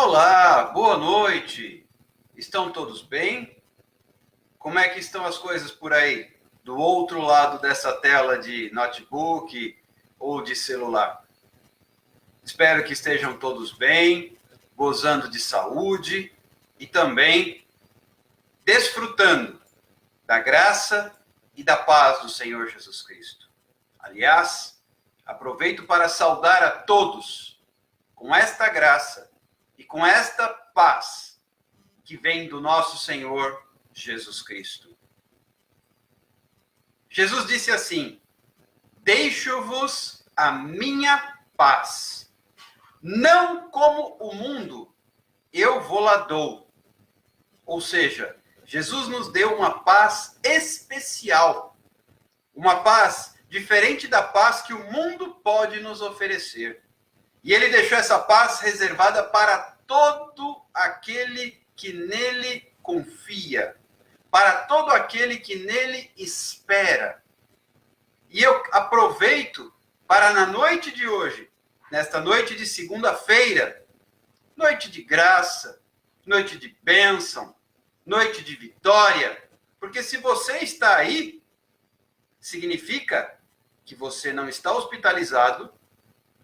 Olá, boa noite. Estão todos bem? Como é que estão as coisas por aí? Do outro lado dessa tela de notebook ou de celular? Espero que estejam todos bem, gozando de saúde e também desfrutando da graça e da paz do Senhor Jesus Cristo. Aliás, aproveito para saudar a todos com esta graça e com esta paz que vem do nosso Senhor Jesus Cristo. Jesus disse assim: deixo-vos a minha paz. Não como o mundo, eu vou-la dou. Ou seja, Jesus nos deu uma paz especial. Uma paz diferente da paz que o mundo pode nos oferecer. E ele deixou essa paz reservada para todo aquele que nele confia, para todo aquele que nele espera. E eu aproveito para, na noite de hoje, nesta noite de segunda-feira, noite de graça, noite de bênção, noite de vitória, porque se você está aí, significa que você não está hospitalizado,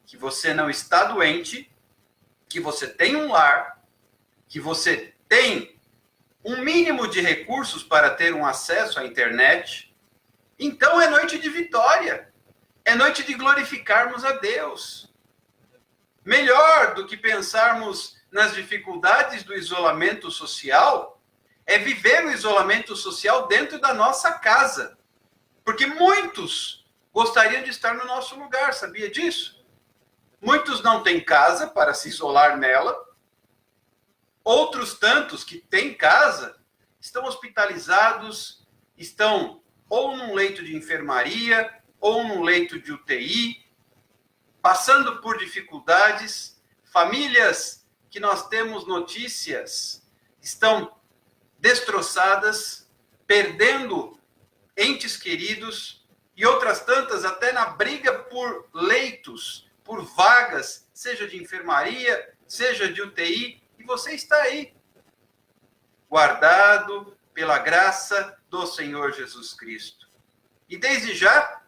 que você não está doente, que você tem um lar, que você tem um mínimo de recursos para ter um acesso à internet. Então é noite de vitória, é noite de glorificarmos a Deus. Melhor do que pensarmos nas dificuldades do isolamento social, é viver o isolamento social dentro da nossa casa. Porque muitos gostariam de estar no nosso lugar, sabia disso? Muitos não têm casa para se isolar nela. Outros tantos que têm casa estão hospitalizados, estão ou num leito de enfermaria, ou num leito de UTI, passando por dificuldades. Famílias que nós temos notícias estão destroçadas, perdendo entes queridos, e outras tantas até na briga por leitos, por vagas, seja de enfermaria, seja de UTI, e você está aí, guardado pela graça do Senhor Jesus Cristo. E desde já,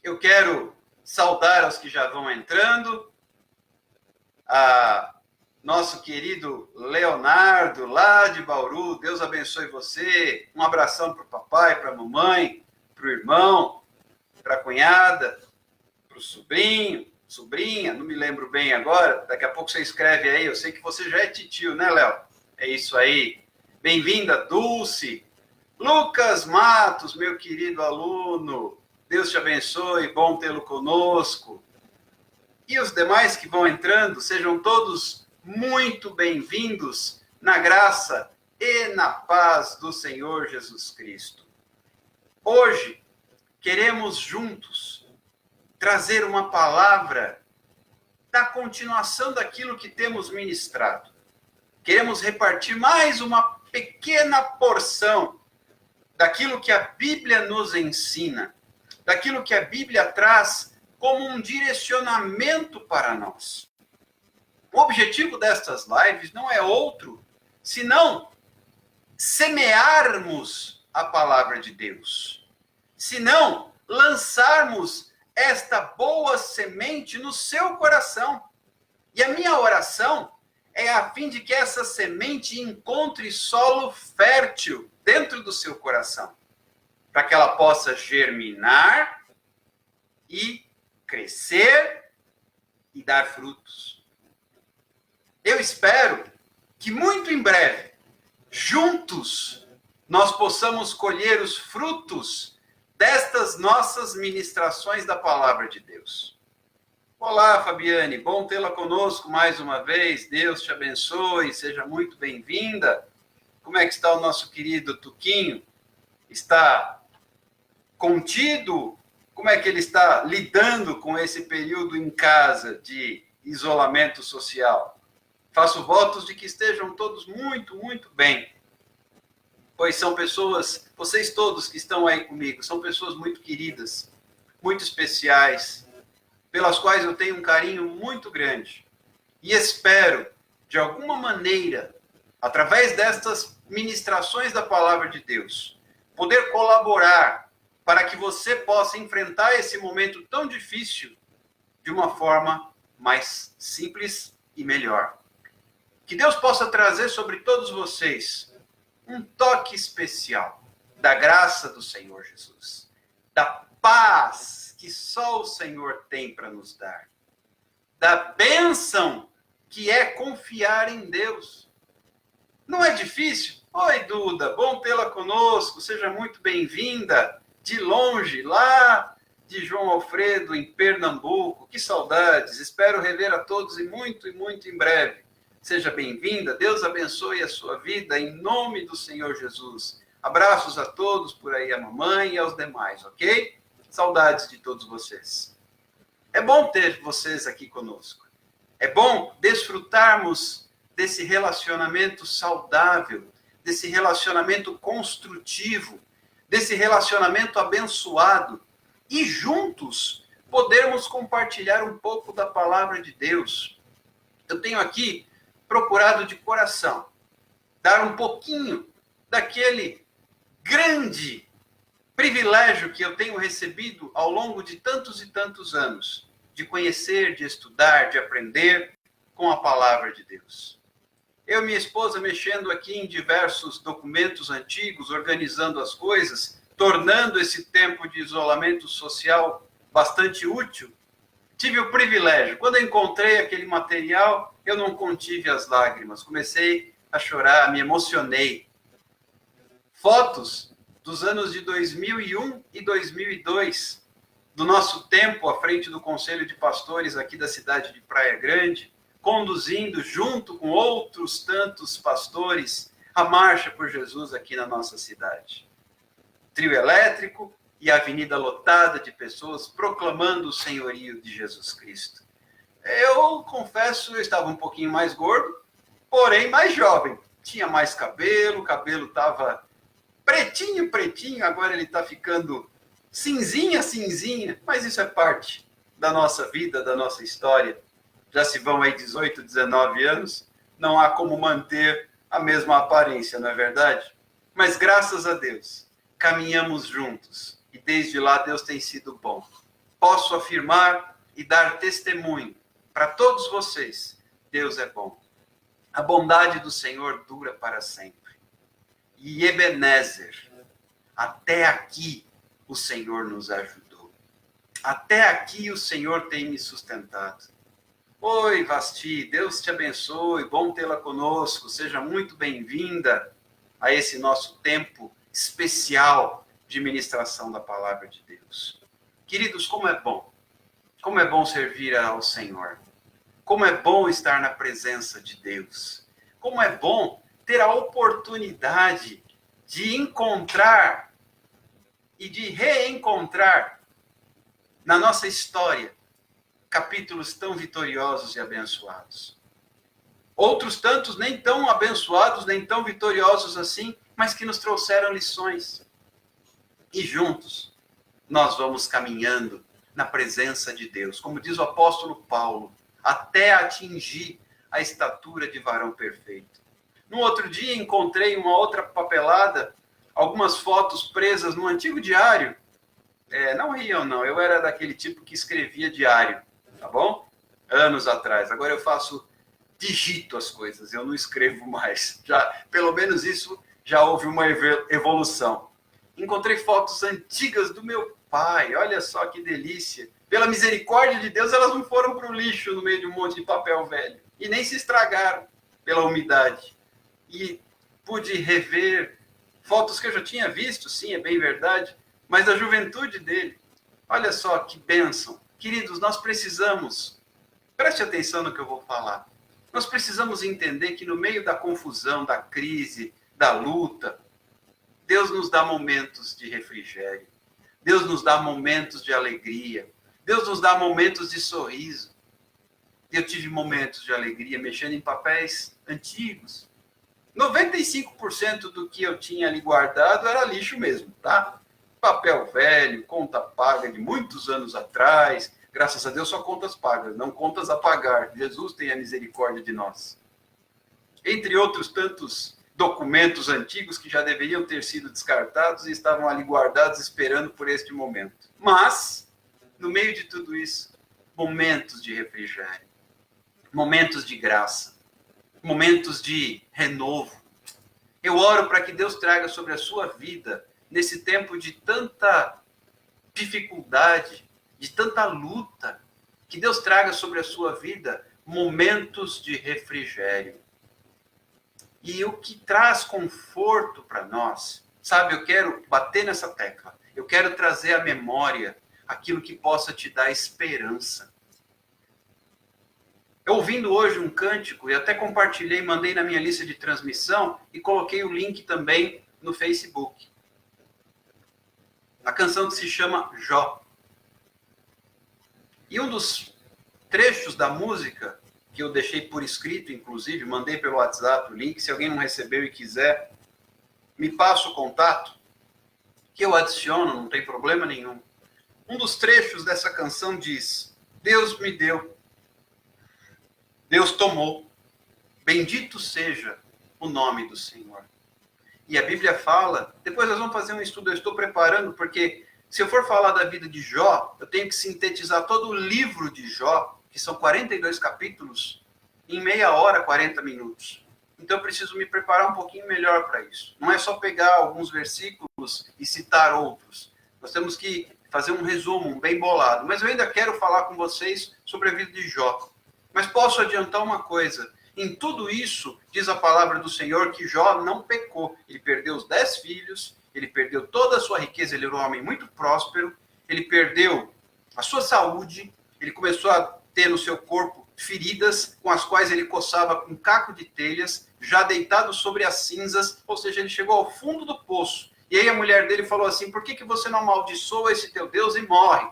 eu quero saudar aos que já vão entrando, a nosso querido Leonardo, lá de Bauru. Deus abençoe você. Um abração para o papai, para a mamãe, para o irmão, para a cunhada, para o sobrinho, sobrinha, não me lembro bem agora. Daqui a pouco você escreve aí. Eu sei que você já é titio, né, Léo? É isso aí. Bem-vinda, Dulce. Lucas Matos, meu querido aluno. Deus te abençoe, bom tê-lo conosco. E os demais que vão entrando, sejam todos muito bem-vindos na graça e na paz do Senhor Jesus Cristo. Hoje, queremos juntos trazer uma palavra da continuação daquilo que temos ministrado. Queremos repartir mais uma pequena porção daquilo que a Bíblia nos ensina, daquilo que a Bíblia traz como um direcionamento para nós. O objetivo destas lives não é outro, senão semearmos a palavra de Deus, senão lançarmos esta boa semente no seu coração. E a minha oração é a fim de que essa semente encontre solo fértil dentro do seu coração, para que ela possa germinar e crescer e dar frutos. Eu espero que muito em breve, juntos, nós possamos colher os frutos destas nossas ministrações da palavra de Deus. Olá, Fabiane, bom tê-la conosco mais uma vez. Deus te abençoe, seja muito bem-vinda. Como é que está o nosso querido Tuquinho? Está contido? Como é que ele está lidando com esse período em casa de isolamento social? Faço votos de que estejam todos muito, muito bem. Pois são pessoas, vocês todos que estão aí comigo, são pessoas muito queridas, muito especiais, pelas quais eu tenho um carinho muito grande. E espero de alguma maneira, através destas ministrações da palavra de Deus, poder colaborar para que você possa enfrentar esse momento tão difícil de uma forma mais simples e melhor. Que Deus possa trazer sobre todos vocês um toque especial da graça do Senhor Jesus, da paz que só o Senhor tem para nos dar, da bênção que é confiar em Deus. Não é difícil? Oi, Duda, bom tê-la conosco, seja muito bem-vinda, de longe, lá de João Alfredo, em Pernambuco. Que saudades, espero rever a todos e muito em breve. Seja bem-vinda, Deus abençoe a sua vida, em nome do Senhor Jesus. Abraços a todos por aí, a mamãe e aos demais, ok? Saudades de todos vocês. É bom ter vocês aqui conosco. É bom desfrutarmos desse relacionamento saudável, desse relacionamento construtivo, desse relacionamento abençoado e juntos podermos compartilhar um pouco da palavra de Deus. Eu tenho aqui procurado de coração dar um pouquinho daquele grande privilégio que eu tenho recebido ao longo de tantos e tantos anos, de conhecer, de estudar, de aprender com a palavra de Deus. Eu e minha esposa mexendo aqui em diversos documentos antigos, organizando as coisas, tornando esse tempo de isolamento social bastante útil, tive o privilégio. Quando eu encontrei aquele material, eu não contive as lágrimas. Comecei a chorar, me emocionei. Fotos dos anos de 2001 e 2002, do nosso tempo à frente do Conselho de Pastores aqui da cidade de Praia Grande, conduzindo junto com outros tantos pastores a marcha por Jesus aqui na nossa cidade. Trio elétrico e avenida lotada de pessoas proclamando o senhorio de Jesus Cristo. Eu confesso, eu estava um pouquinho mais gordo, porém mais jovem. Tinha mais cabelo, o cabelo estava pretinho, agora ele está ficando cinzinha, mas isso é parte da nossa vida, da nossa história. Já se vão aí 18, 19 anos, não há como manter a mesma aparência, não é verdade? Mas graças a Deus, caminhamos juntos e desde lá Deus tem sido bom. Posso afirmar e dar testemunho para todos vocês, Deus é bom. A bondade do Senhor dura para sempre. E Ebenezer, até aqui o Senhor nos ajudou. Até aqui o Senhor tem me sustentado. Oi, Vasti, Deus te abençoe, bom tê-la conosco, seja muito bem-vinda a esse nosso tempo especial de ministração da palavra de Deus. Queridos, como é bom servir ao Senhor, como é bom estar na presença de Deus, como é bom ter a oportunidade de encontrar e de reencontrar na nossa história capítulos tão vitoriosos e abençoados. Outros tantos nem tão abençoados, nem tão vitoriosos assim, mas que nos trouxeram lições. E juntos nós vamos caminhando na presença de Deus, como diz o apóstolo Paulo, até atingir a estatura de varão perfeito. No outro dia encontrei uma outra papelada, algumas fotos presas no antigo diário. Não riam não, eu era daquele tipo que escrevia diário, tá bom? Anos atrás. Agora eu digito as coisas, eu não escrevo mais. Já, pelo menos isso já houve uma evolução. Encontrei fotos antigas do meu pai, olha só que delícia. Pela misericórdia de Deus, elas não foram para o lixo no meio de um monte de papel velho. E nem se estragaram pela umidade. E pude rever fotos que eu já tinha visto, sim, é bem verdade, mas da juventude dele. Olha só que bênção. Queridos, nós precisamos, preste atenção no que eu vou falar, nós precisamos entender que no meio da confusão, da crise, da luta, Deus nos dá momentos de refrigério, Deus nos dá momentos de alegria, Deus nos dá momentos de sorriso. Eu tive momentos de alegria mexendo em papéis antigos. 95% do que eu tinha ali guardado era lixo mesmo, tá? Papel velho, conta paga de muitos anos atrás. Graças a Deus só contas pagas, não contas a pagar. Jesus tenha misericórdia de nós. entre outros tantos documentos antigos que já deveriam ter sido descartados e estavam ali guardados esperando por este momento. Mas, no meio de tudo isso, momentos de refrigério, momentos de graça, momentos de renovo. Eu oro para que Deus traga sobre a sua vida, nesse tempo de tanta dificuldade, de tanta luta, que Deus traga sobre a sua vida momentos de refrigério. E o que traz conforto para nós, sabe, eu quero bater nessa tecla, eu quero trazer à memória aquilo que possa te dar esperança. Eu ouvindo hoje um cântico, e até compartilhei, mandei na minha lista de transmissão, e coloquei o link também no Facebook. A canção que se chama Jó. E um dos trechos da música, que eu deixei por escrito, inclusive, mandei pelo WhatsApp o link, se alguém não recebeu e quiser, me passa o contato, que eu adiciono, não tem problema nenhum. Um dos trechos dessa canção diz: Deus me deu, Deus tomou, bendito seja o nome do Senhor. E a Bíblia fala, depois nós vamos fazer um estudo, eu estou preparando, porque se eu for falar da vida de Jó, eu tenho que sintetizar todo o livro de Jó, que são 42 capítulos, em meia hora, 40 minutos. Então eu preciso me preparar um pouquinho melhor para isso. Não é só pegar alguns versículos e citar outros. Nós temos que fazer um resumo bem bolado. Mas eu ainda quero falar com vocês sobre a vida de Jó. Mas posso adiantar uma coisa. Em tudo isso, diz a palavra do Senhor que Jó não pecou. Ele perdeu os 10 filhos, ele perdeu toda a sua riqueza, ele era um homem muito próspero, ele perdeu a sua saúde, ele começou a ter no seu corpo feridas com as quais ele coçava com caco de telhas, já deitado sobre as cinzas, ou seja, ele chegou ao fundo do poço. E aí a mulher dele falou assim: por que você não amaldiçoa esse teu Deus e morre?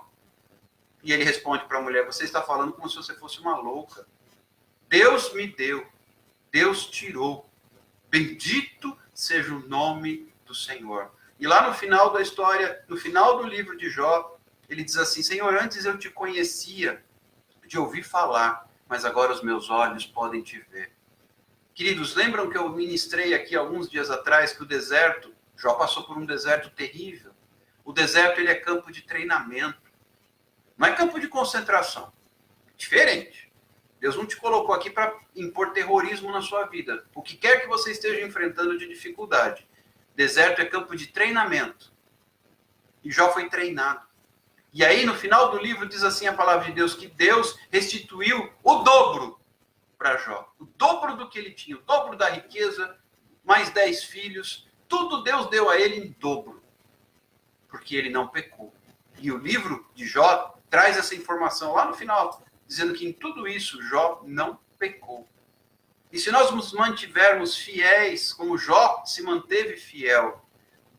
E ele responde para a mulher: você está falando como se você fosse uma louca. Deus me deu, Deus tirou. Bendito seja o nome do Senhor. E lá no final da história, no final do livro de Jó, ele diz assim: Senhor, antes eu te conhecia de ouvir falar, mas agora os meus olhos podem te ver. Queridos, lembram que eu ministrei aqui alguns dias atrás que o deserto, Jó passou por um deserto terrível. O deserto, ele é campo de treinamento. Não é campo de concentração. Diferente. Deus não te colocou aqui para impor terrorismo na sua vida. O que quer que você esteja enfrentando de dificuldade. Deserto é campo de treinamento. E Jó foi treinado. E aí, no final do livro, diz assim a palavra de Deus, que Deus restituiu o dobro para Jó. O dobro do que ele tinha, o dobro da riqueza, mais 10 filhos. Tudo Deus deu a ele em dobro. Porque ele não pecou. E o livro de Jó traz essa informação lá no final, dizendo que em tudo isso Jó não pecou. E se nós nos mantivermos fiéis, como Jó se manteve fiel,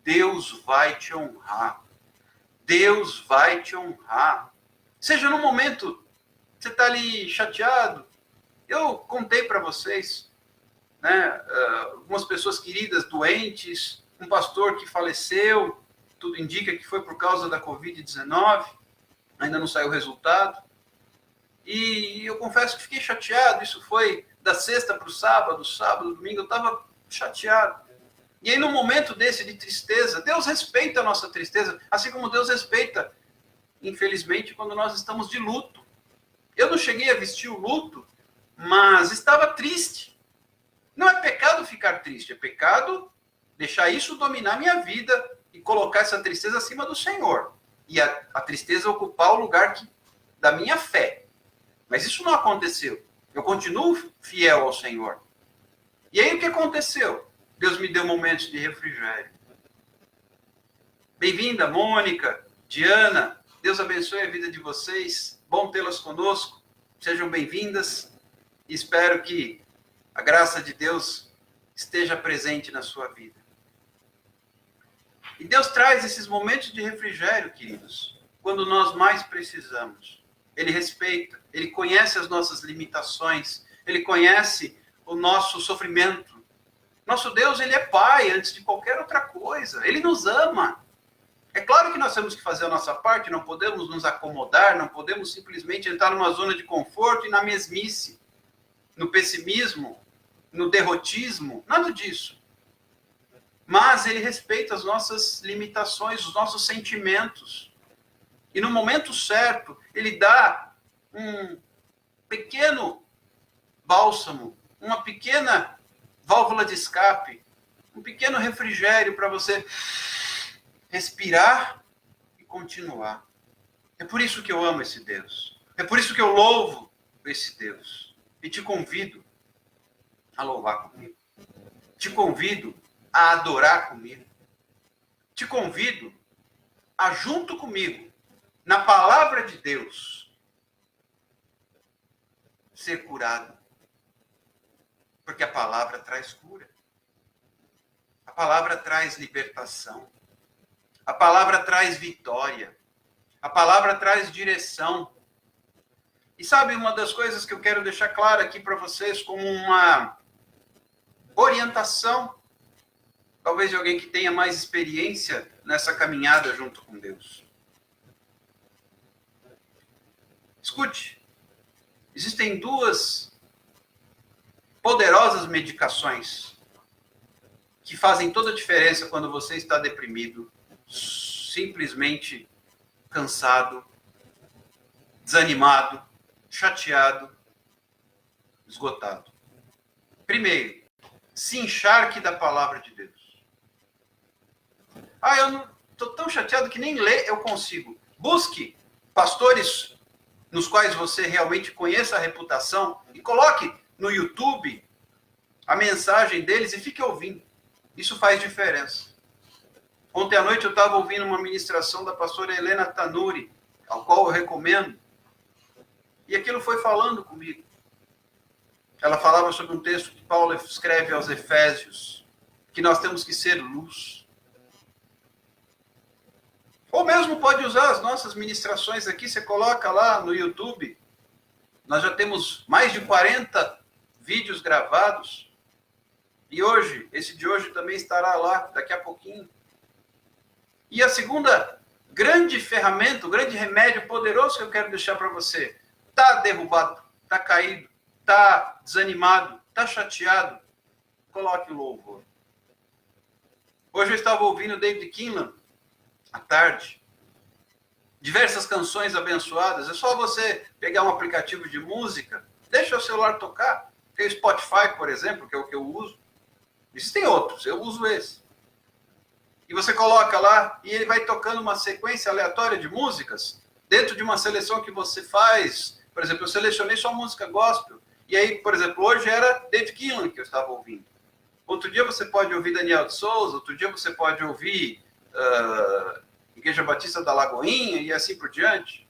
Deus vai te honrar. Deus vai te honrar. Seja no momento que você está ali chateado. Eu contei para vocês, né, algumas pessoas queridas doentes, um pastor que faleceu, tudo indica que foi por causa da Covid-19, ainda não saiu o resultado. E eu confesso que fiquei chateado, isso foi da sexta para o sábado, domingo, eu estava chateado. E aí, num momento desse de tristeza, Deus respeita a nossa tristeza, assim como Deus respeita, infelizmente, quando nós estamos de luto. Eu não cheguei a vestir o luto, mas estava triste. Não é pecado ficar triste, é pecado deixar isso dominar minha vida e colocar essa tristeza acima do Senhor. E a tristeza ocupar o lugar da minha fé. Mas isso não aconteceu. Eu continuo fiel ao Senhor. E aí o que aconteceu? Deus me deu momentos de refrigério. Bem-vinda, Mônica, Diana. Deus abençoe a vida de vocês. Bom tê-las conosco. Sejam bem-vindas. E espero que a graça de Deus esteja presente na sua vida. E Deus traz esses momentos de refrigério, queridos, quando nós mais precisamos. Ele respeita, ele conhece as nossas limitações, ele conhece o nosso sofrimento. Nosso Deus, ele é Pai antes de qualquer outra coisa. Ele nos ama. É claro que nós temos que fazer a nossa parte, não podemos nos acomodar, não podemos simplesmente entrar numa zona de conforto e na mesmice, no pessimismo, no derrotismo, nada disso. Mas ele respeita as nossas limitações, os nossos sentimentos. E no momento certo, ele dá um pequeno bálsamo, uma pequena válvula de escape, um pequeno refrigério para você respirar e continuar. É por isso que eu amo esse Deus. É por isso que eu louvo esse Deus. E te convido a louvar comigo. Te convido a adorar comigo. Te convido a, junto comigo, na palavra de Deus, ser curado. Porque a palavra traz cura. A palavra traz libertação. A palavra traz vitória. A palavra traz direção. E sabe, uma das coisas que eu quero deixar clara aqui para vocês como uma orientação, talvez de alguém que tenha mais experiência nessa caminhada junto com Deus. Escute, existem duas poderosas medicações que fazem toda a diferença quando você está deprimido, simplesmente cansado, desanimado, chateado, esgotado. Primeiro, se encharque da palavra de Deus. Eu não estou tão chateado que nem ler eu consigo. Busque pastores nos quais você realmente conheça a reputação e coloque no YouTube a mensagem deles e fique ouvindo. Isso faz diferença. Ontem à noite eu estava ouvindo uma ministração da pastora Helena Tanuri, ao qual eu recomendo, e aquilo foi falando comigo. Ela falava sobre um texto que Paulo escreve aos Efésios, que nós temos que ser luz. Ou mesmo pode usar as nossas ministrações aqui, você coloca lá no YouTube. Nós já temos mais de 40 vídeos gravados. E hoje, esse de hoje também estará lá, daqui a pouquinho. E a segunda grande ferramenta, o grande remédio poderoso que eu quero deixar para você. Está derrubado, está caído, está desanimado, está chateado. Coloque o louvor. Hoje eu estava ouvindo David Kinlan, à tarde. Diversas canções abençoadas. É só você pegar um aplicativo de música, deixa o celular tocar. Tem o Spotify, por exemplo, que é o que eu uso. Existem outros, eu uso esse. E você coloca lá e ele vai tocando uma sequência aleatória de músicas dentro de uma seleção que você faz. Por exemplo, eu selecionei só música gospel. E aí, por exemplo, hoje era David Kinlan que eu estava ouvindo. Outro dia você pode ouvir Daniel de Souza, outro dia você pode ouvir Igreja Batista da Lagoinha e assim por diante.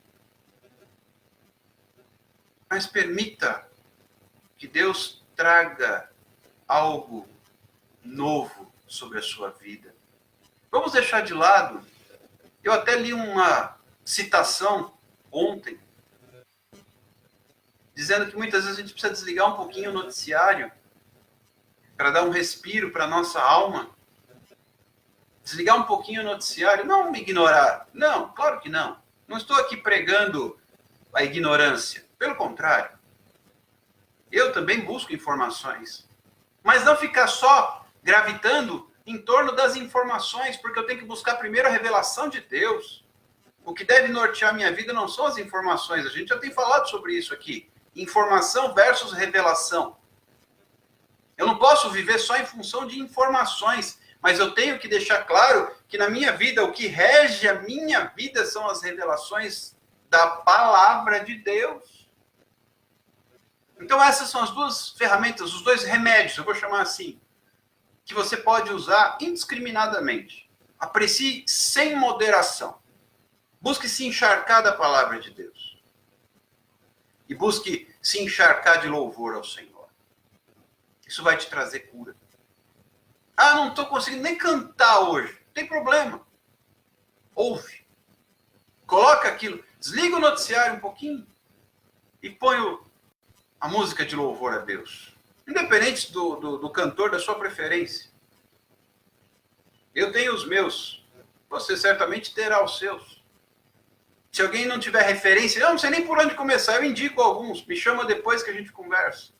Mas permita que Deus traga algo novo sobre a sua vida. Vamos deixar de lado. Eu até li uma citação ontem, dizendo que muitas vezes a gente precisa desligar um pouquinho o noticiário para dar um respiro para a nossa alma. Desligar um pouquinho o noticiário, não me ignorar. Não, claro que não. Não estou aqui pregando a ignorância. Pelo contrário. Eu também busco informações. Mas não ficar só gravitando em torno das informações, porque eu tenho que buscar primeiro a revelação de Deus. O que deve nortear a minha vida não são as informações. A gente já tem falado sobre isso aqui. Informação versus revelação. Eu não posso viver só em função de informações, mas eu tenho que deixar claro que na minha vida, o que rege a minha vida são as revelações da palavra de Deus. Então essas são as duas ferramentas, os dois remédios, eu vou chamar assim, que você pode usar indiscriminadamente. Aprecie sem moderação. Busque se encharcar da palavra de Deus. E busque se encharcar de louvor ao Senhor. Isso vai te trazer cura. Não estou conseguindo nem cantar hoje. Não tem problema. Ouve. Coloca aquilo. Desliga o noticiário um pouquinho. E põe a música de louvor a Deus. Independente do cantor da sua preferência. Eu tenho os meus. Você certamente terá os seus. Se alguém não tiver referência, eu não sei nem por onde começar, eu indico alguns. Me chama depois que a gente conversa.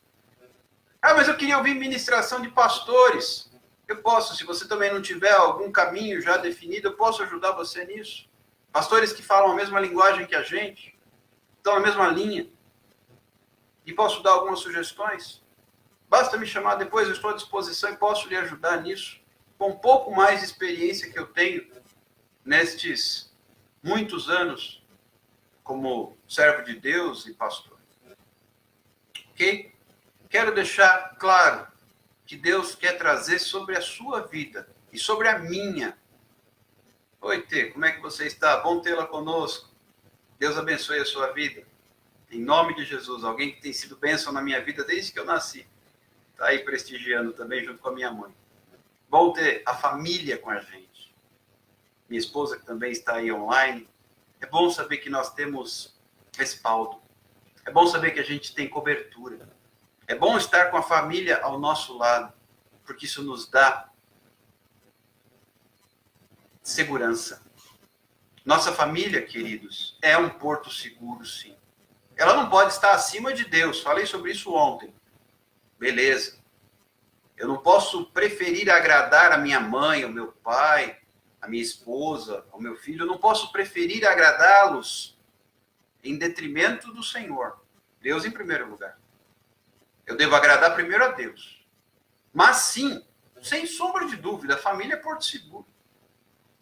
Ah, mas eu queria ouvir ministração de pastores. Eu posso, se você também não tiver algum caminho já definido, eu posso ajudar você nisso. Pastores que falam a mesma linguagem que a gente, estão na mesma linha. E posso dar algumas sugestões. Basta me chamar depois, eu estou à disposição e posso lhe ajudar nisso. Com um pouco mais de experiência que eu tenho nestes muitos anos como servo de Deus e pastor. Ok? Quero deixar claro que Deus quer trazer sobre a sua vida e sobre a minha. Oi, Tê, como é que você está? Bom tê-la conosco. Deus abençoe a sua vida. Em nome de Jesus, alguém que tem sido bênção na minha vida desde que eu nasci. Está aí prestigiando também junto com a minha mãe. Bom ter a família com a gente. Minha esposa que também está aí online. É bom saber que nós temos respaldo. É bom saber que a gente tem cobertura. É bom estar com a família ao nosso lado, porque isso nos dá segurança. Nossa família, queridos, é um porto seguro, sim. Ela não pode estar acima de Deus. Falei sobre isso ontem. Beleza. Eu não posso preferir agradar a minha mãe, ao meu pai, a minha esposa, ao meu filho. Eu não posso preferir agradá-los em detrimento do Senhor. Deus em primeiro lugar. Eu devo agradar primeiro a Deus. Mas sim, sem sombra de dúvida, a família é porto seguro.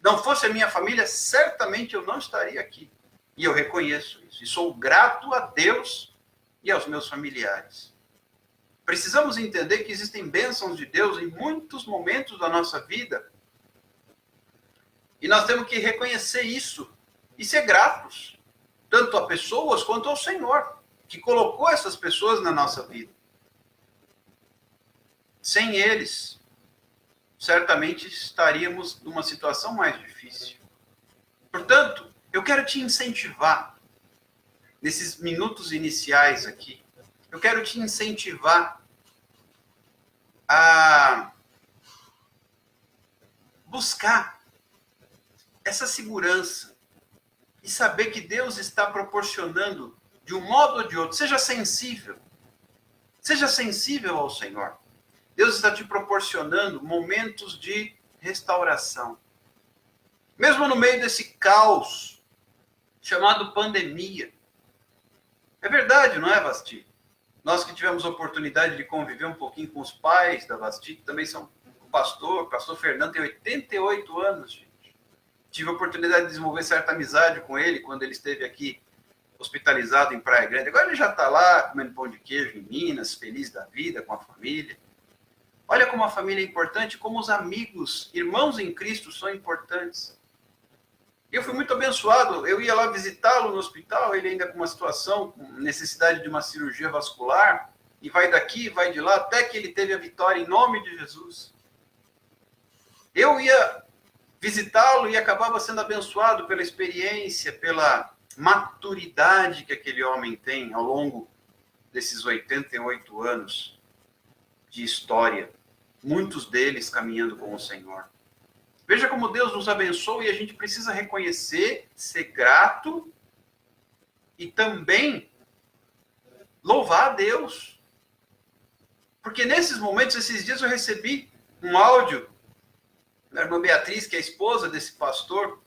Não fosse a minha família, certamente eu não estaria aqui. E eu reconheço isso. E sou grato a Deus e aos meus familiares. Precisamos entender que existem bênçãos de Deus em muitos momentos da nossa vida. E nós temos que reconhecer isso e ser gratos, tanto a pessoas quanto ao Senhor, que colocou essas pessoas na nossa vida. Sem eles, certamente estaríamos numa situação mais difícil. Portanto, eu quero te incentivar, nesses minutos iniciais aqui, eu quero te incentivar a buscar essa segurança e saber que Deus está proporcionando de um modo ou de outro. Seja sensível ao Senhor. Deus está te proporcionando momentos de restauração. Mesmo no meio desse caos chamado pandemia. É verdade, não é, Vasti? Nós que tivemos a oportunidade de conviver um pouquinho com os pais da Vasti, que também são o pastor Fernando tem 88 anos, gente. Tive a oportunidade de desenvolver certa amizade com ele quando ele esteve aqui hospitalizado em Praia Grande. Agora ele já está lá comendo pão de queijo em Minas, feliz da vida, com a família. Olha como a família é importante, como os amigos, irmãos em Cristo são importantes. Eu fui muito abençoado. Eu ia lá visitá-lo no hospital, ele ainda com uma situação, com necessidade de uma cirurgia vascular, e vai daqui, vai de lá, até que ele teve a vitória em nome de Jesus. Eu ia visitá-lo e acabava sendo abençoado pela experiência, pela maturidade que aquele homem tem ao longo desses 88 anos de história, muitos deles caminhando com o Senhor. Veja como Deus nos abençoa e a gente precisa reconhecer, ser grato e também louvar a Deus. Porque nesses momentos, esses dias eu recebi um áudio da irmã Beatriz, que é a esposa desse pastor,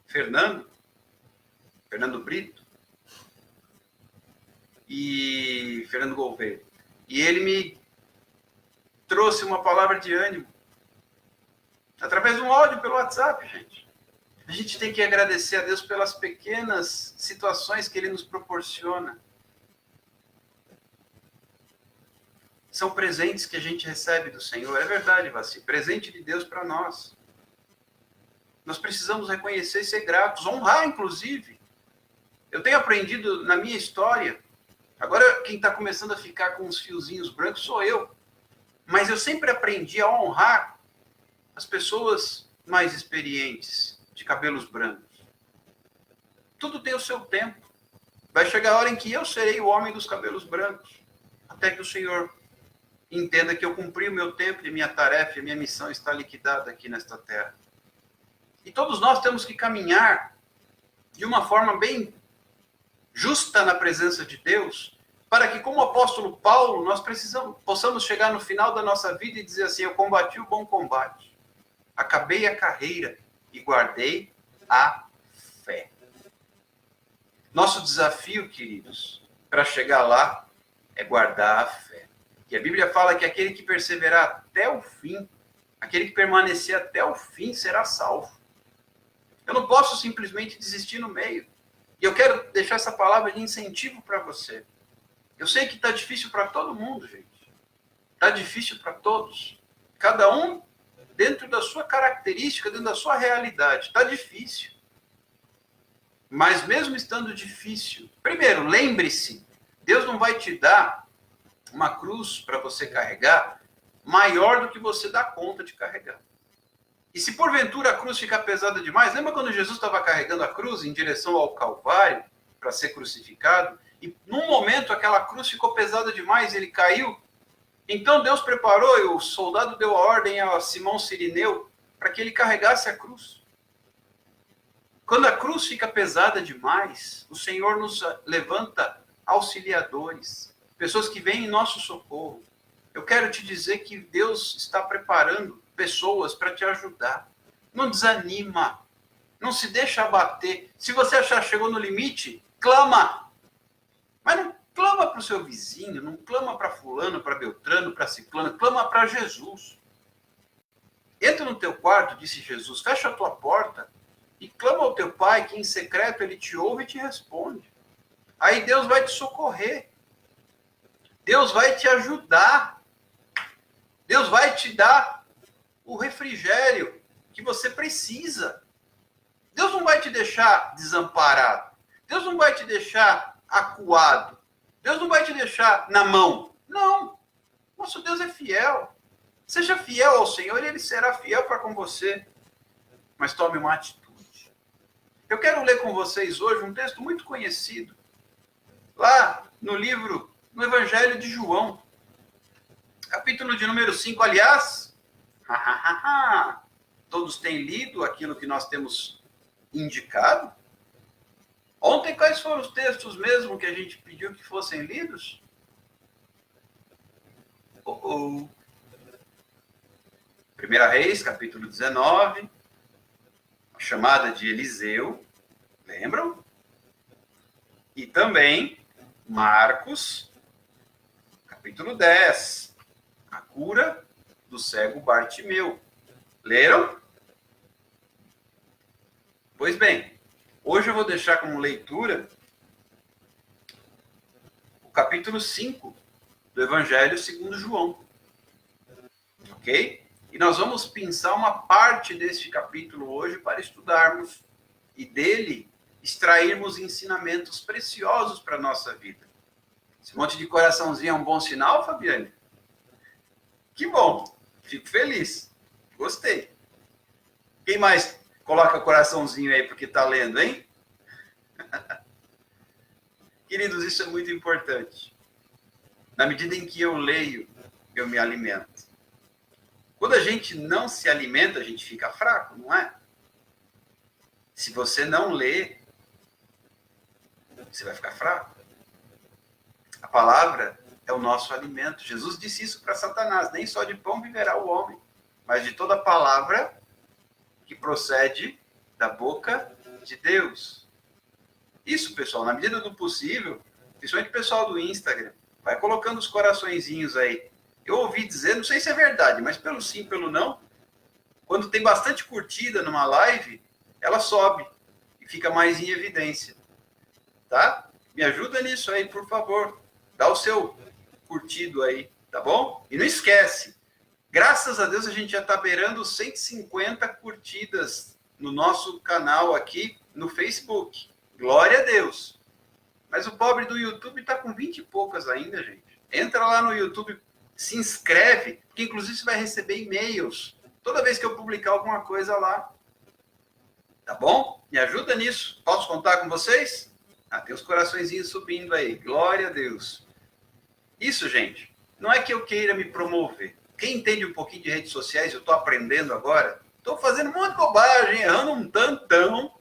Fernando Brito, e Fernando Gouveia. E ele me trouxe uma palavra de ânimo, através de um áudio pelo WhatsApp, gente. A gente tem que agradecer a Deus pelas pequenas situações que Ele nos proporciona. São presentes que a gente recebe do Senhor. É verdade, Vassi. Presente de Deus para nós. Nós precisamos reconhecer e ser gratos, honrar, inclusive. Eu tenho aprendido na minha história. Agora, quem está começando a ficar com uns fiozinhos brancos sou eu. Mas eu sempre aprendi a honrar as pessoas mais experientes, de cabelos brancos. Tudo tem o seu tempo. Vai chegar a hora em que eu serei o homem dos cabelos brancos. Até que o Senhor entenda que eu cumpri o meu tempo e minha tarefa e minha missão está liquidada aqui nesta terra. E todos nós temos que caminhar de uma forma bem justa na presença de Deus, para que, como o apóstolo Paulo, nós possamos chegar no final da nossa vida e dizer assim: eu combati o bom combate, acabei a carreira e guardei a fé. Nosso desafio, queridos, para chegar lá é guardar a fé. E a Bíblia fala que aquele que perseverar até o fim, aquele que permanecer até o fim será salvo. Eu não posso simplesmente desistir no meio. E eu quero deixar essa palavra de incentivo para você. Eu sei que está difícil para todo mundo, gente. Está difícil para todos. Cada um dentro da sua característica, dentro da sua realidade. Está difícil. Mas mesmo estando difícil, primeiro, lembre-se, Deus não vai te dar uma cruz para você carregar maior do que você dá conta de carregar. E se porventura a cruz ficar pesada demais, lembra quando Jesus estava carregando a cruz em direção ao Calvário para ser crucificado? E num momento aquela cruz ficou pesada demais, ele caiu. Então Deus preparou e o soldado deu a ordem a Simão Cirineu para que ele carregasse a cruz. Quando a cruz fica pesada demais, o Senhor nos levanta auxiliadores, pessoas que vêm em nosso socorro. Eu quero te dizer que Deus está preparando pessoas para te ajudar. Não desanima. Não se deixa abater. Se você achar que chegou no limite, clama. Mas não clama para o seu vizinho, não clama para fulano, para Beltrano, para ciclano. Clama para Jesus. Entra no teu quarto, disse Jesus, fecha a tua porta e clama ao teu pai, que em secreto ele te ouve e te responde. Aí Deus vai te socorrer. Deus vai te ajudar. Deus vai te dar o refrigério que você precisa. Deus não vai te deixar desamparado. Deus não vai te deixar acuado. Deus não vai te deixar na mão. Não. Nosso Deus é fiel. Seja fiel ao Senhor e Ele será fiel para com você. Mas tome uma atitude. Eu quero ler com vocês hoje um texto muito conhecido. Lá no Evangelho de João. Capítulo de número 5, aliás, todos têm lido aquilo que nós temos indicado? Ontem, quais foram os textos mesmo que a gente pediu que fossem lidos? Primeira Reis, capítulo 19, a chamada de Eliseu, lembram? E também Marcos, capítulo 10, a cura do cego Bartimeu. Leram? Pois bem, hoje eu vou deixar como leitura o capítulo 5 do Evangelho segundo João. Ok? E nós vamos pensar uma parte deste capítulo hoje para estudarmos e dele extrairmos ensinamentos preciosos para a nossa vida. Esse monte de coraçãozinho é um bom sinal, Fabiane? Que bom, fico feliz, gostei. Quem mais coloca coraçãozinho aí porque está lendo, hein? Queridos, isso é muito importante. Na medida em que eu leio, eu me alimento. Quando a gente não se alimenta, a gente fica fraco, não é? Se você não lê, você vai ficar fraco. A palavra é o nosso alimento. Jesus disse isso para Satanás: nem só de pão viverá o homem, mas de toda palavra que procede da boca de Deus. Isso, pessoal, na medida do possível, principalmente o pessoal do Instagram, vai colocando os coraçõezinhos aí. Eu ouvi dizer, não sei se é verdade, mas pelo sim, pelo não, quando tem bastante curtida numa live, ela sobe e fica mais em evidência. Tá? Me ajuda nisso aí, por favor. Dá o seu curtido aí, tá bom? E não esquece, graças a Deus a gente já está beirando 150 curtidas no nosso canal aqui no Facebook. Glória a Deus. Mas o pobre do YouTube está com 20 e poucas ainda, gente. Entra lá no YouTube, se inscreve, porque inclusive você vai receber e-mails toda vez que eu publicar alguma coisa lá. Tá bom? Me ajuda nisso. Posso contar com vocês? Tem os coraçõezinhos subindo aí. Glória a Deus. Isso, gente, não é que eu queira me promover. Quem entende um pouquinho de redes sociais, eu estou aprendendo agora, estou fazendo um monte de bobagem, errando um tantão,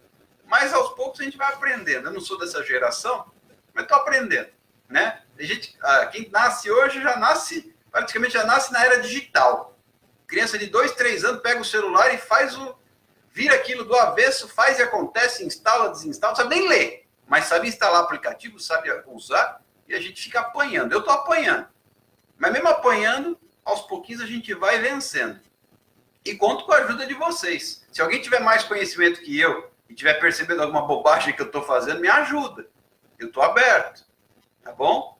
mas aos poucos a gente vai aprendendo. Eu não sou dessa geração, mas estou aprendendo. né? Tem gente, quem nasce hoje praticamente já nasce na era digital. Criança de 2, 3 anos pega o celular e vira aquilo do avesso, faz e acontece, instala, desinstala, não sabe nem ler, mas sabe instalar aplicativo, sabe usar, e a gente fica apanhando. Eu estou apanhando, mas mesmo apanhando, aos pouquinhos a gente vai vencendo. E conto com a ajuda de vocês. Se alguém tiver mais conhecimento que eu e tiver percebendo alguma bobagem que eu estou fazendo, me ajuda. Eu estou aberto, tá bom?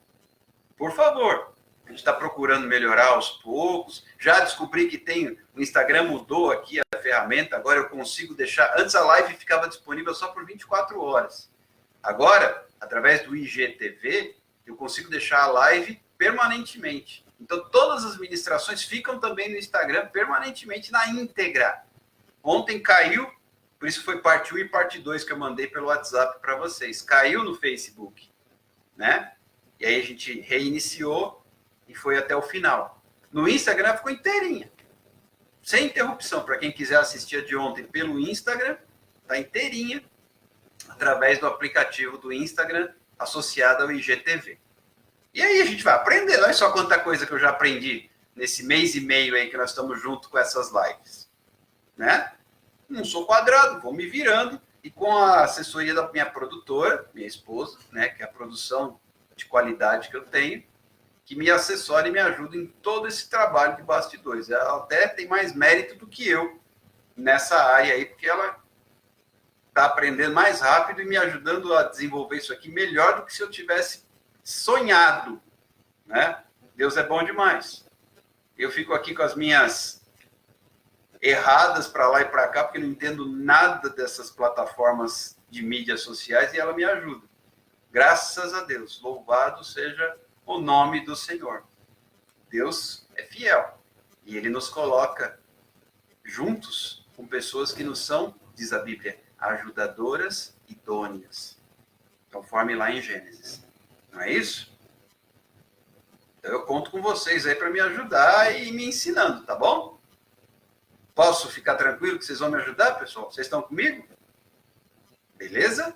Por favor. A gente está procurando melhorar aos poucos. Já descobri que o Instagram mudou aqui a ferramenta. Agora eu consigo deixar... Antes a live ficava disponível só por 24 horas. Agora, através do IGTV, eu consigo deixar a live permanentemente. Então, todas as ministrações ficam também no Instagram permanentemente na íntegra. Ontem caiu, por isso foi parte 1 e parte 2 que eu mandei pelo WhatsApp para vocês. Caiu no Facebook, né? E aí a gente reiniciou e foi até o final. No Instagram ficou inteirinha, sem interrupção. Para quem quiser assistir a de ontem pelo Instagram, tá inteirinha, através do aplicativo do Instagram associado ao IGTV. E aí a gente vai aprendendo. Olha só quanta coisa que eu já aprendi nesse mês e meio aí que nós estamos junto com essas lives, né? Não sou quadrado, vou me virando, e com a assessoria da minha produtora, minha esposa, né, que é a produção de qualidade que eu tenho, que me assessora e me ajuda em todo esse trabalho de bastidores. Ela até tem mais mérito do que eu nessa área aí, porque ela está aprendendo mais rápido e me ajudando a desenvolver isso aqui melhor do que se eu tivesse sonhado, né? Deus é bom demais. Eu fico aqui com as minhas erradas para lá e para cá, porque não entendo nada dessas plataformas de mídias sociais e ela me ajuda. Graças a Deus. Louvado seja o nome do Senhor. Deus é fiel e Ele nos coloca juntos com pessoas que nos são, diz a Bíblia, ajudadoras idôneas, conforme lá em Gênesis. Não é isso? Então eu conto com vocês aí para me ajudar e me ensinando, tá bom? Posso ficar tranquilo que vocês vão me ajudar, pessoal? Vocês estão comigo? Beleza?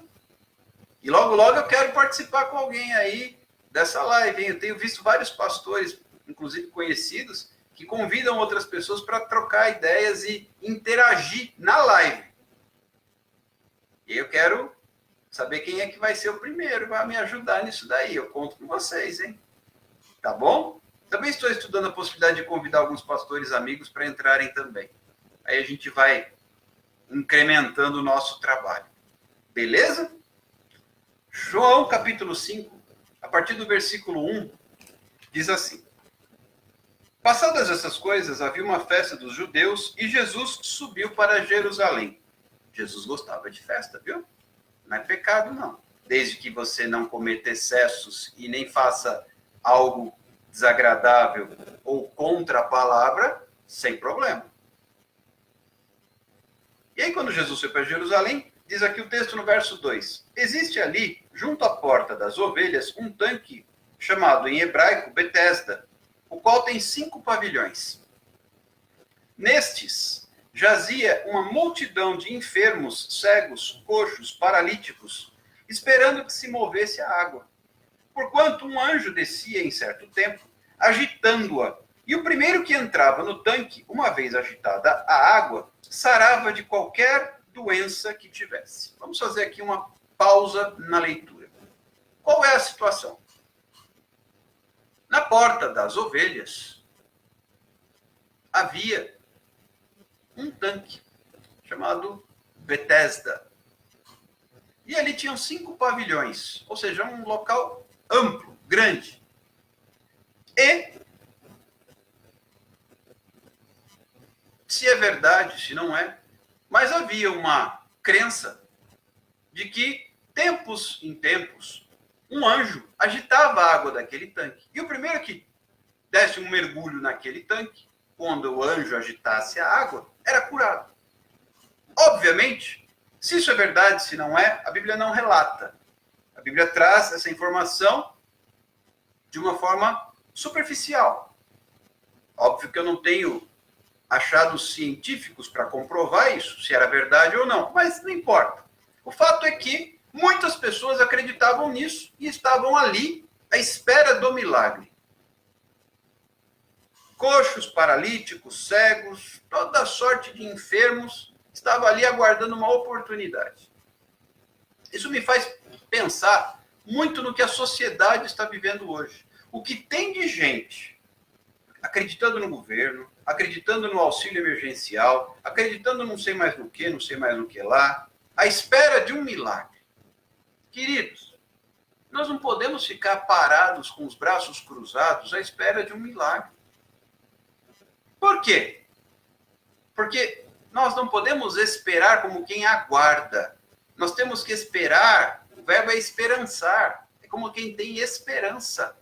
E logo, logo eu quero participar com alguém aí dessa live, hein? Eu tenho visto vários pastores, inclusive conhecidos, que convidam outras pessoas para trocar ideias e interagir na live. E eu quero saber quem é que vai ser o primeiro, vai me ajudar nisso daí. Eu conto com vocês, hein? Tá bom? Também estou estudando a possibilidade de convidar alguns pastores amigos para entrarem também. Aí a gente vai incrementando o nosso trabalho. Beleza? João capítulo 5, a partir do versículo 1, diz assim: Passadas essas coisas, havia uma festa dos judeus e Jesus subiu para Jerusalém. Jesus gostava de festa, viu? Não é pecado, não. Desde que você não cometa excessos e nem faça algo desagradável ou contra a palavra, sem problema. E aí, quando Jesus foi para Jerusalém, diz aqui o texto no verso 2: Existe ali, junto à porta das ovelhas, um tanque chamado em hebraico Betesda, o qual tem 5 pavilhões. Nestes jazia uma multidão de enfermos, cegos, coxos, paralíticos, esperando que se movesse a água. Porquanto um anjo descia em certo tempo, agitando-a, e o primeiro que entrava no tanque, uma vez agitada a água, sarava de qualquer doença que tivesse. Vamos fazer aqui uma pausa na leitura. Qual é a situação? Na porta das ovelhas havia um tanque chamado Betesda. E ali tinham 5 pavilhões, ou seja, um local amplo, grande. E, se é verdade, se não é, mas havia uma crença de que, tempos em tempos, um anjo agitava a água daquele tanque. E o primeiro que desse um mergulho naquele tanque, quando o anjo agitasse a água, era curado. Obviamente, se isso é verdade, se não é, a Bíblia não relata. A Bíblia traz essa informação de uma forma superficial. Óbvio que eu não tenho achados científicos para comprovar isso, se era verdade ou não, mas não importa. O fato é que muitas pessoas acreditavam nisso e estavam ali à espera do milagre. Coxos, paralíticos, cegos, toda sorte de enfermos estavam ali aguardando uma oportunidade. Isso me faz pensar muito no que a sociedade está vivendo hoje. O que tem de gente acreditando no governo, acreditando no auxílio emergencial, acreditando não sei mais no que lá, à espera de um milagre. Queridos, nós não podemos ficar parados com os braços cruzados à espera de um milagre. Por quê? Porque nós não podemos esperar como quem aguarda. Nós temos que esperar, o verbo é esperançar, é como quem tem esperança.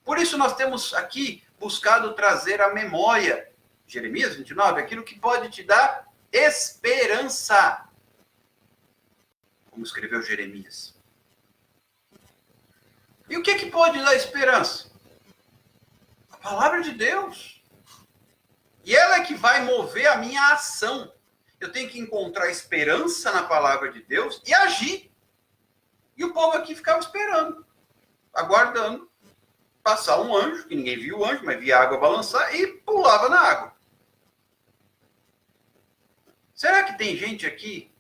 Por isso nós temos aqui buscado trazer à memória, Jeremias 29, aquilo que pode te dar esperança. Como escreveu Jeremias. E o que pode dar esperança? A palavra de Deus. E ela é que vai mover a minha ação. Eu tenho que encontrar esperança na palavra de Deus e agir. E o povo aqui ficava esperando, aguardando passar um anjo, que ninguém viu o anjo, mas via a água balançar e pulava na água. Será que tem gente aqui,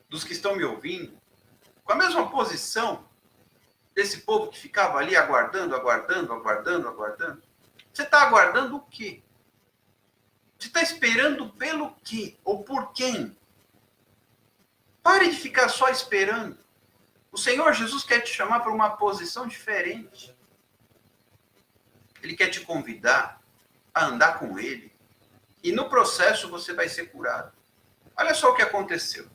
dos que estão me ouvindo, com a mesma posição desse povo que ficava ali aguardando? Você está aguardando o quê? Você está esperando pelo quê? Ou por quem? Pare de ficar só esperando. O Senhor Jesus quer te chamar para uma posição diferente. Ele quer te convidar a andar com Ele. E no processo você vai ser curado. Olha só o que aconteceu.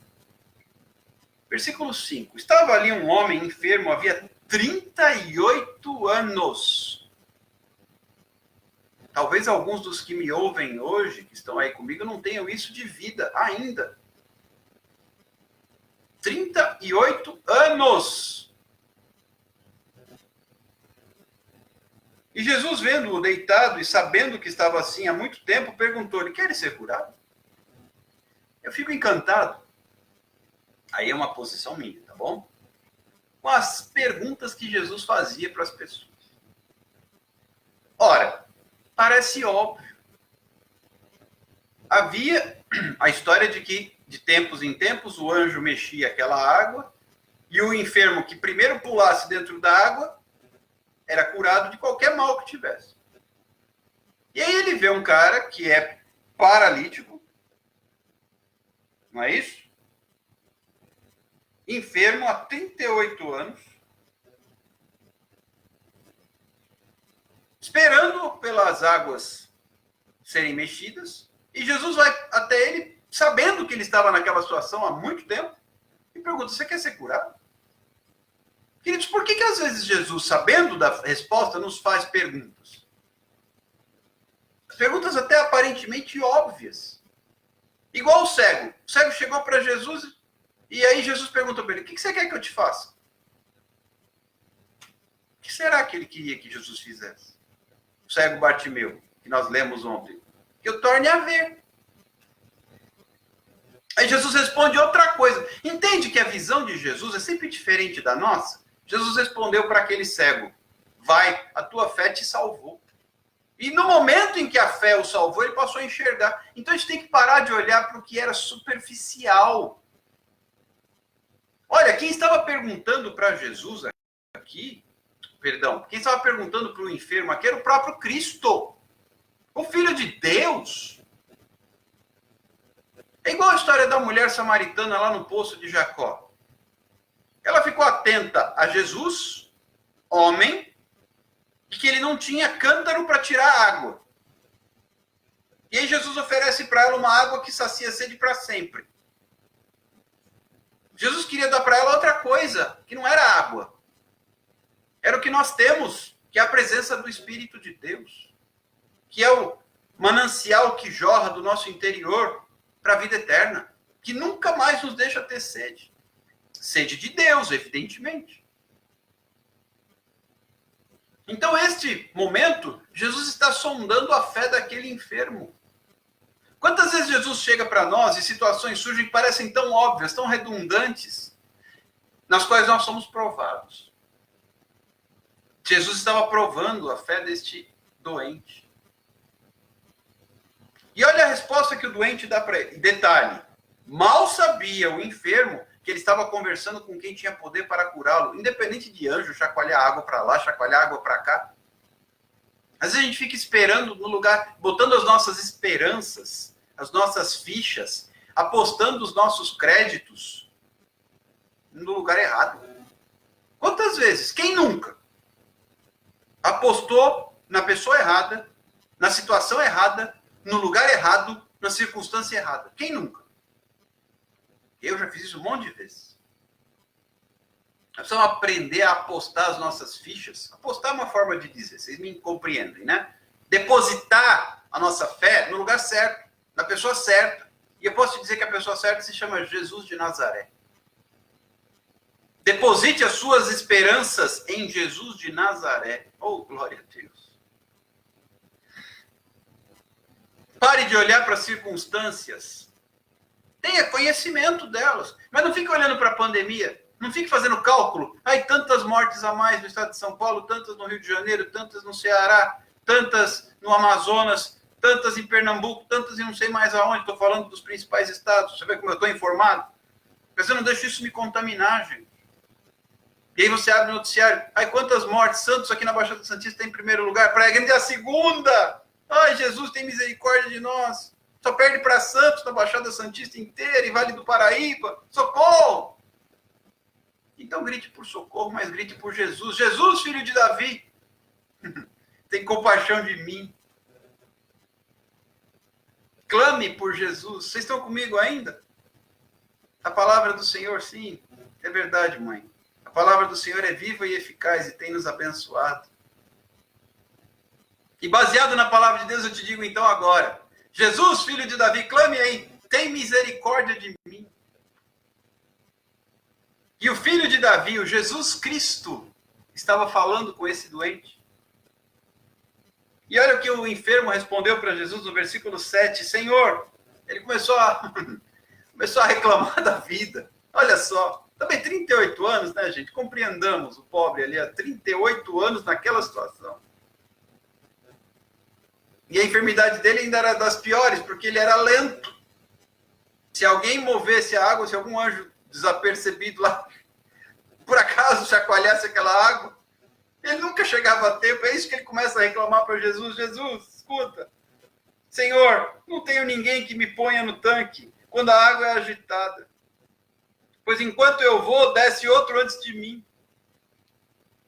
Versículo 5. Estava ali um homem enfermo, havia 38 anos. Talvez alguns dos que me ouvem hoje, que estão aí comigo, não tenham isso de vida ainda. 38 anos. E Jesus, vendo-o deitado e sabendo que estava assim há muito tempo, perguntou-lhe: queres ser curado? Eu fico encantado. Aí é uma posição minha, tá bom? Com as perguntas que Jesus fazia para as pessoas. Ora, parece óbvio. Havia a história de que, de tempos em tempos, o anjo mexia aquela água e o enfermo que primeiro pulasse dentro da água era curado de qualquer mal que tivesse. E aí ele vê um cara que é paralítico, não é isso? Enfermo há 38 anos, esperando pelas águas serem mexidas, e Jesus vai até ele, sabendo que ele estava naquela situação há muito tempo, e pergunta: você quer ser curado? Queridos, por que às vezes Jesus, sabendo da resposta, nos faz perguntas? Perguntas até aparentemente óbvias. Igual o cego. O cego chegou para Jesus e aí Jesus perguntou para ele: o que você quer que eu te faça? O que será que ele queria que Jesus fizesse? O cego Bartimeu, que nós lemos ontem. Que eu torne a ver. Aí Jesus responde outra coisa. Entende que a visão de Jesus é sempre diferente da nossa? Jesus respondeu para aquele cego: vai, a tua fé te salvou. E no momento em que a fé o salvou, ele passou a enxergar. Então a gente tem que parar de olhar para o que era superficial. Olha, quem estava perguntando para Jesus aqui, quem estava perguntando para o enfermo aqui era o próprio Cristo, o Filho de Deus. É igual a história da mulher samaritana lá no poço de Jacó. Ela ficou atenta a Jesus, homem, e que ele não tinha cântaro para tirar água. E aí Jesus oferece para ela uma água que sacia a sede para sempre. Jesus queria dar para ela outra coisa, que não era água. Era o que nós temos, que é a presença do Espírito de Deus, que é o manancial que jorra do nosso interior para a vida eterna, que nunca mais nos deixa ter sede. Sede de Deus, evidentemente. Então, este momento, Jesus está sondando a fé daquele enfermo. Quantas vezes Jesus chega para nós e situações surgem que parecem tão óbvias, tão redundantes, nas quais nós somos provados. Jesus estava provando a fé deste doente. E olha a resposta que o doente dá para ele. Detalhe, mal sabia o enfermo que ele estava conversando com quem tinha poder para curá-lo, independente de anjo, chacoalhar água para lá, chacoalhar água para cá. Às vezes a gente fica esperando no lugar, botando as nossas esperanças, as nossas fichas, apostando os nossos créditos no lugar errado. Quantas vezes? Quem nunca apostou na pessoa errada, na situação errada, no lugar errado, na circunstância errada? Quem nunca? Eu já fiz isso um monte de vezes. Nós precisamos aprender a apostar as nossas fichas. Apostar é uma forma de dizer, vocês me compreendem, né? Depositar a nossa fé no lugar certo, na pessoa certa. E eu posso te dizer que a pessoa certa se chama Jesus de Nazaré. Deposite as suas esperanças em Jesus de Nazaré. Oh, glória a Deus. Pare de olhar para as circunstâncias. Tenha conhecimento delas. Mas não fique olhando para a pandemia. Não fique fazendo cálculo. Ai, tantas mortes a mais no estado de São Paulo, tantas no Rio de Janeiro, tantas no Ceará, tantas no Amazonas, tantas em Pernambuco, tantas em não sei mais aonde. Estou falando dos principais estados. Você vê como eu estou informado? Mas eu não deixo isso me contaminar, gente. E aí você abre o noticiário. Ai, quantas mortes. Santos aqui na Baixada Santista tem em primeiro lugar. Praia Grande é a segunda. Ai, Jesus, tem misericórdia de nós. Só perde para Santos na Baixada Santista inteira e Vale do Paraíba. Socorro! Então grite por socorro, mas grite por Jesus. Jesus, filho de Davi, tem compaixão de mim. Clame por Jesus. Vocês estão comigo ainda? A palavra do Senhor, sim, é verdade, mãe. A palavra do Senhor é viva e eficaz e tem nos abençoado. E baseado na palavra de Deus, eu te digo então agora. Jesus, filho de Davi, clame aí. Tem misericórdia de mim. E o filho de Davi, o Jesus Cristo, estava falando com esse doente. E olha o que o enfermo respondeu para Jesus no versículo 7. Senhor, ele começou a reclamar da vida. Olha só, também 38 anos, né, gente? Compreendamos o pobre ali há 38 anos naquela situação. E a enfermidade dele ainda era das piores, porque ele era lento. Se alguém movesse a água, se algum anjo desapercebido lá, por acaso chacoalhasse aquela água, ele nunca chegava a tempo. É isso que ele começa a reclamar para Jesus. Jesus, escuta, Senhor, não tenho ninguém que me ponha no tanque quando a água é agitada. Pois enquanto eu vou, desce outro antes de mim.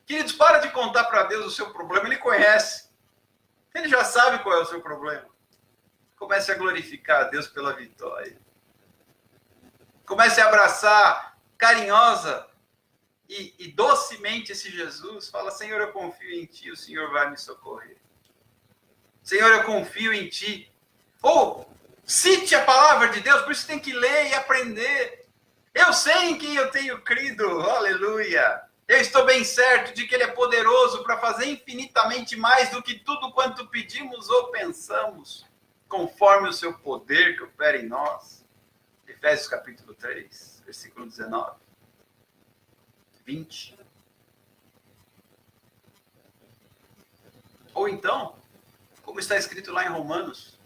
Queridos, para de contar para Deus o seu problema, ele conhece. Ele já sabe qual é o seu problema. Comece a glorificar a Deus pela vitória. Comece a abraçar carinhosa e docemente esse Jesus. Fala, Senhor, eu confio em Ti, o Senhor vai me socorrer. Senhor, eu confio em Ti. Ou cite a palavra de Deus, por isso tem que ler e aprender. Eu sei em quem eu tenho crido, aleluia. Eu estou bem certo de que Ele é poderoso para fazer infinitamente mais do que tudo quanto pedimos ou pensamos, conforme o seu poder que opera em nós. Efésios capítulo 3, versículo 19. 20. Ou então, como está escrito lá em Romanos,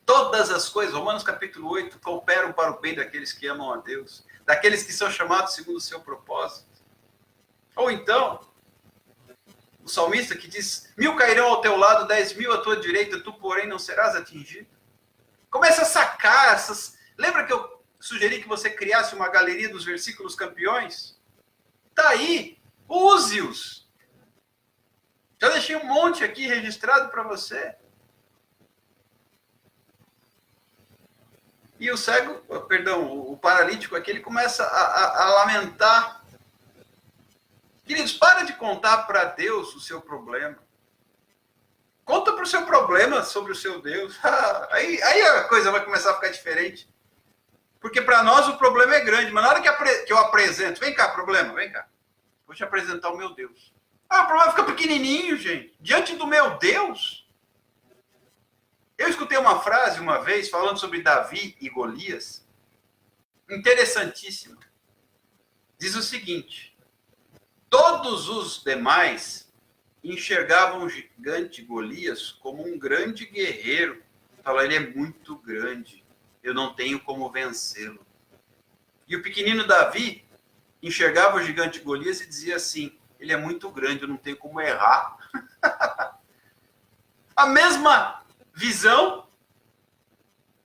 todas as coisas, Romanos capítulo 8, cooperam para o bem daqueles que amam a Deus, daqueles que são chamados segundo o seu propósito. Ou então, o salmista que diz, 1000 cairão ao teu lado, 10.000 à tua direita, tu, porém, não serás atingido. Começa a sacar essas... Lembra que eu sugeri que você criasse uma galeria dos versículos campeões? Tá aí, use-os. Já deixei um monte aqui registrado para você. E o cego, perdão, o paralítico aqui, ele começa a lamentar. Queridos, para de contar para Deus o seu problema. Conta para o seu problema sobre o seu Deus. Aí a coisa vai começar a ficar diferente. Porque para nós o problema é grande, mas na hora que eu apresento, vem cá, problema, vem cá. Vou te apresentar o meu Deus. O problema fica pequenininho, gente. Diante do meu Deus. Eu escutei uma frase uma vez falando sobre Davi e Golias. Interessantíssima. Diz o seguinte: todos os demais enxergavam o gigante Golias como um grande guerreiro. Falaram, ele é muito grande, eu não tenho como vencê-lo. E o pequenino Davi enxergava o gigante Golias e dizia assim, ele é muito grande, eu não tenho como errar. A mesma visão,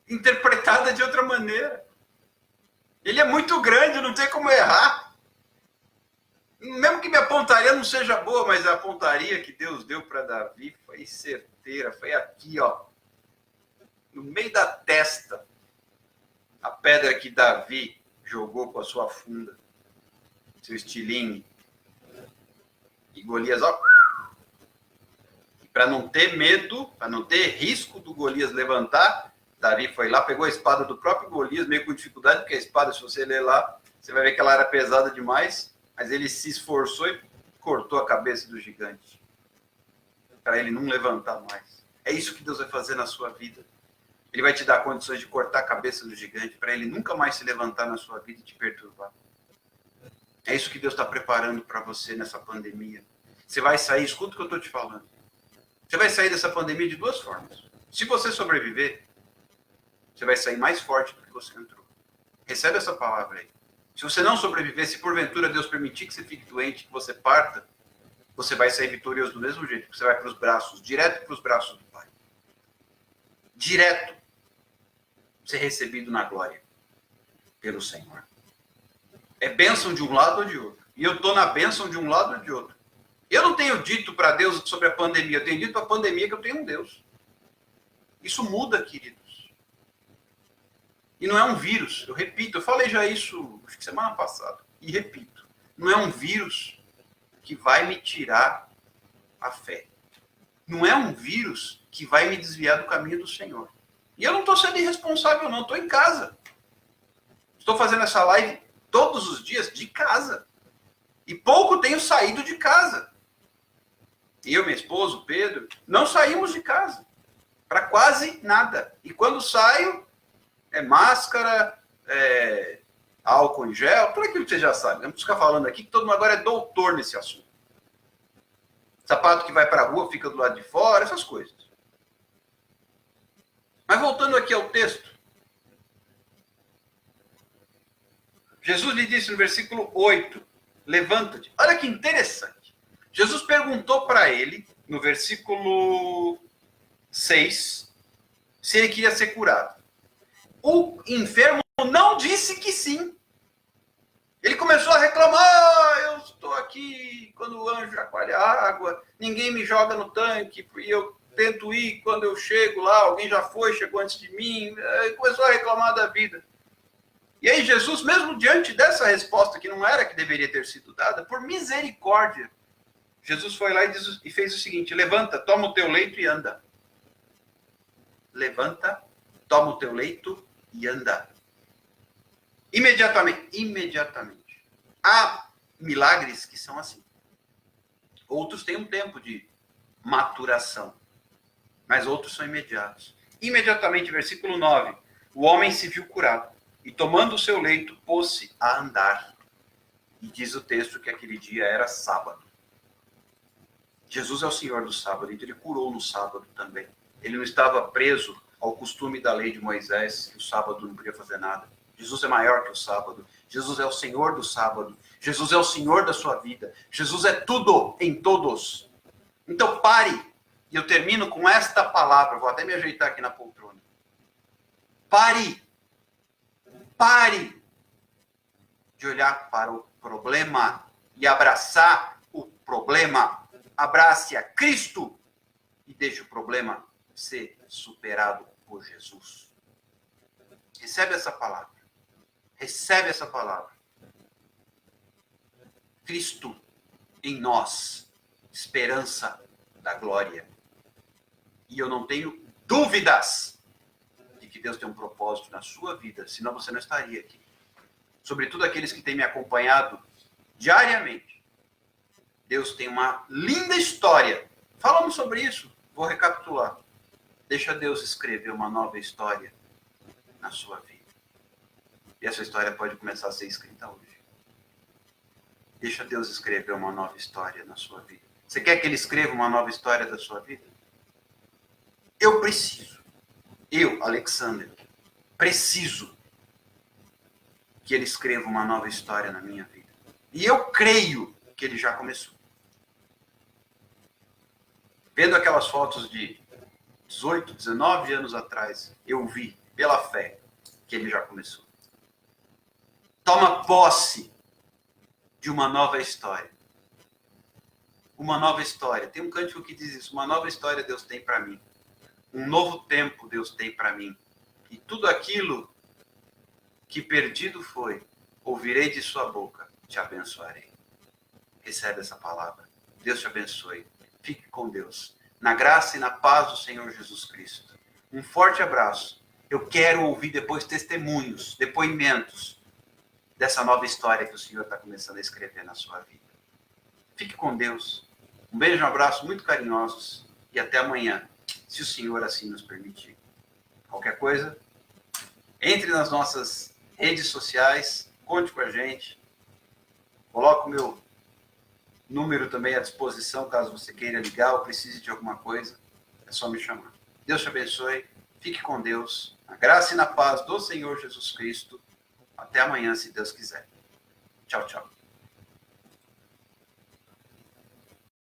interpretada de outra maneira. Ele é muito grande, eu não tenho como errar. Mesmo que minha pontaria não seja boa, mas a pontaria que Deus deu para Davi foi certeira, foi aqui, ó, no meio da testa, a pedra que Davi jogou com a sua funda, seu estilingue. E Golias, ó, para não ter medo, para não ter risco do Golias levantar, Davi foi lá, pegou a espada do próprio Golias, meio com dificuldade, porque a espada, se você ler lá, você vai ver que ela era pesada demais, mas ele se esforçou e cortou a cabeça do gigante, para ele não levantar mais. É isso que Deus vai fazer na sua vida. Ele vai te dar condições de cortar a cabeça do gigante, para ele nunca mais se levantar na sua vida e te perturbar. É isso que Deus está preparando para você nessa pandemia. Você vai sair, escuta o que eu estou te falando. Você vai sair dessa pandemia de duas formas. Se você sobreviver, você vai sair mais forte do que você entrou. Recebe essa palavra aí. Se você não sobreviver, se porventura Deus permitir que você fique doente, que você parta, você vai sair vitorioso do mesmo jeito. Você vai para os braços, direto para os braços do Pai. Direto. Ser recebido na glória pelo Senhor. É bênção de um lado ou de outro. E eu estou na bênção de um lado ou de outro. Eu não tenho dito para Deus sobre a pandemia. Eu tenho dito para a pandemia que eu tenho um Deus. Isso muda, queridos. E não é um vírus. Eu repito, eu falei já isso acho que semana passada. E repito. Não é um vírus que vai me tirar a fé. Não é um vírus que vai me desviar do caminho do Senhor. E eu não estou sendo irresponsável, não. Estou em casa. Estou fazendo essa live todos os dias de casa. E pouco tenho saído de casa. Eu, minha esposa, o Pedro, não saímos de casa. Para quase nada. E quando saio, é máscara, é álcool em gel, tudo aquilo que você já sabe. Não preciso ficar falando aqui que todo mundo agora é doutor nesse assunto. Sapato que vai para a rua fica do lado de fora, essas coisas. Mas voltando aqui ao texto. Jesus lhe disse no versículo 8, levanta-te. Olha que interessante. Jesus perguntou para ele, no versículo 6, se ele queria ser curado. O enfermo não disse que sim. Ele começou a reclamar, eu estou aqui quando o anjo chacoalha a água, ninguém me joga no tanque, e eu tento ir quando eu chego lá, alguém já foi, chegou antes de mim, ele começou a reclamar da vida. E aí Jesus, mesmo diante dessa resposta, que não era que deveria ter sido dada, por misericórdia, Jesus foi lá e fez o seguinte, levanta, toma o teu leito e anda. Levanta, toma o teu leito e anda. Imediatamente. Há milagres que são assim. Outros têm um tempo de maturação, mas outros são imediatos. Imediatamente, versículo 9, o homem se viu curado e tomando o seu leito, pôs-se a andar. E diz o texto que aquele dia era sábado. Jesus é o Senhor do sábado, então ele curou no sábado também. Ele não estava preso ao costume da lei de Moisés, que o sábado não podia fazer nada. Jesus é maior que o sábado. Jesus é o Senhor do sábado. Jesus é o Senhor da sua vida. Jesus é tudo em todos. Então pare. E eu termino com esta palavra. Vou até me ajeitar aqui na poltrona. Pare. Pare de olhar para o problema e abraçar o problema. Abrace a Cristo e deixe o problema ser superado por Jesus. Recebe essa palavra. Recebe essa palavra. Cristo em nós, esperança da glória. E eu não tenho dúvidas de que Deus tem um propósito na sua vida, senão você não estaria aqui. Sobretudo aqueles que têm me acompanhado diariamente. Deus tem uma linda história. Falamos sobre isso, vou recapitular. Deixa Deus escrever uma nova história na sua vida. E essa história pode começar a ser escrita hoje. Deixa Deus escrever uma nova história na sua vida. Você quer que ele escreva uma nova história da sua vida? Eu preciso. Eu, Alexander, preciso que ele escreva uma nova história na minha vida. E eu creio que ele já começou. Vendo aquelas fotos de 18, 19 anos atrás, eu vi, pela fé, que ele já começou. Toma posse de uma nova história. Uma nova história. Tem um cântico que diz isso. Uma nova história Deus tem para mim. Um novo tempo Deus tem para mim. E tudo aquilo que perdido foi, ouvirei de sua boca, te abençoarei. Recebe essa palavra. Deus te abençoe. Fique com Deus. Na graça e na paz do Senhor Jesus Cristo. Um forte abraço. Eu quero ouvir depois testemunhos, depoimentos dessa nova história que o Senhor está começando a escrever na sua vida. Fique com Deus. Um beijo, um abraço muito carinhosos e até amanhã, se o Senhor assim nos permitir. Qualquer coisa, entre nas nossas redes sociais, conte com a gente. Coloque o meu número também à disposição, caso você queira ligar ou precise de alguma coisa. É só me chamar. Deus te abençoe. Fique com Deus. Na graça e na paz do Senhor Jesus Cristo. Até amanhã, se Deus quiser. Tchau, tchau.